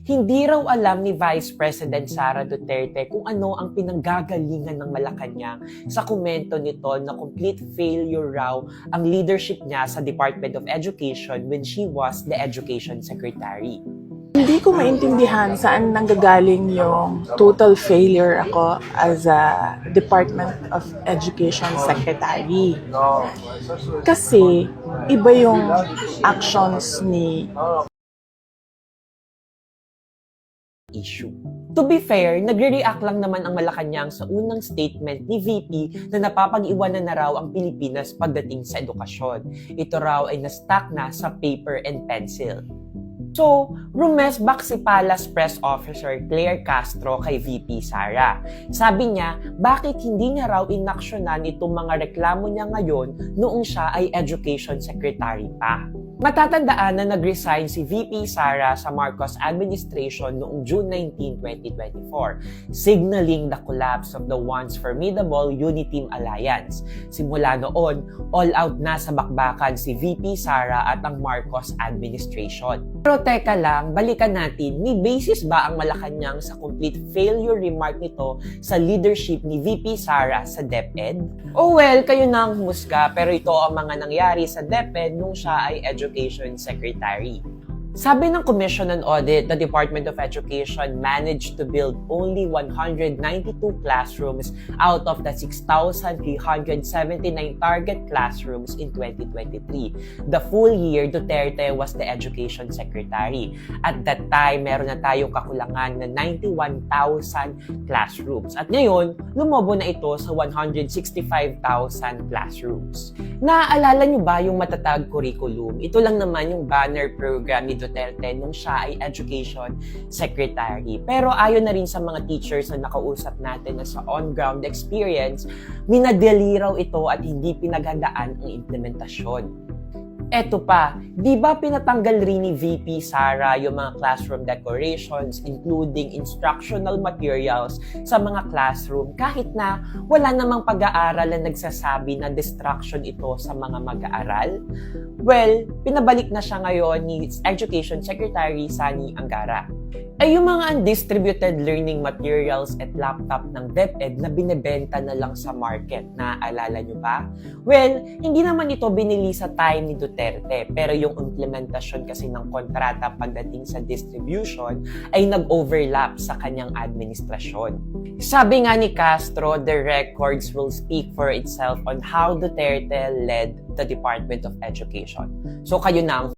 Hindi raw alam ni Vice President Sara Duterte kung ano ang pinanggagalingan ng Malacanang sa komento nito na complete failure raw ang leadership niya sa Department of Education when she was the Education Secretary. Hindi ko maintindihan saan nanggagaling yung total failure ako as a Department of Education Secretary. Kasi iba yung actions ni Issue. To be fair, nagre-react lang naman ang Malacanang sa unang statement ni VP na napapag-iwanan na raw ang Pilipinas pagdating sa edukasyon. Ito raw ay na-stuck na sa paper and pencil. So, rumesbak si Palace Press Officer Claire Castro kay VP Sara. Sabi niya, bakit hindi niya raw inaksyonan itong mga reklamo niya ngayon noong siya ay Education Secretary pa. Matatandaan na nag-resign si VP Sara sa Marcos administration noong June 19, 2024, signaling the collapse of the once formidable Uniteam Alliance. Simula noon, all-out na sa bakbakan si VP Sara at ang Marcos administration. Pero teka lang, balikan natin, may basis ba ang Malacanang sa complete failure remark nito sa leadership ni VP Sara sa DepEd? Oh well, kayo na ang humusga, pero ito ang mga nangyari sa DepEd nung siya ay Education Secretary. Sabi ng Commission on Audit, the Department of Education managed to build only 192 classrooms out of the 6,379 target classrooms in 2023. The full year, Duterte was the Education Secretary. At that time, meron na tayong kakulangan na 91,000 classrooms. At ngayon, lumobo na ito sa 165,000 classrooms. Naaalala niyo ba yung matatag curriculum? Ito lang naman yung banner program ni Duterte nung siya ay Education Secretary. Pero ayon na rin sa mga teachers na nakausap natin na sa on-ground experience, minadali raw ito at hindi pinaghandaan ang implementasyon. Eto pa, di ba pinatanggal rin ni VP Sara yung mga classroom decorations including instructional materials sa mga classroom kahit na wala namang pag-aaral na nagsasabi na distraction ito sa mga mag-aaral? Well, pinabalik na siya ngayon ni Education Secretary Sani Angara. Ay yung mga undistributed learning materials at laptop ng DepEd na binebenta na lang sa market, naaalala nyo ba? Well, hindi naman ito binili sa time ni Duterte, pero yung implementasyon kasi ng kontrata pagdating sa distribution ay nag-overlap sa kanyang administrasyon. Sabi nga ni Castro, the records will speak for itself on how Duterte led the Department of Education. So kayo na ang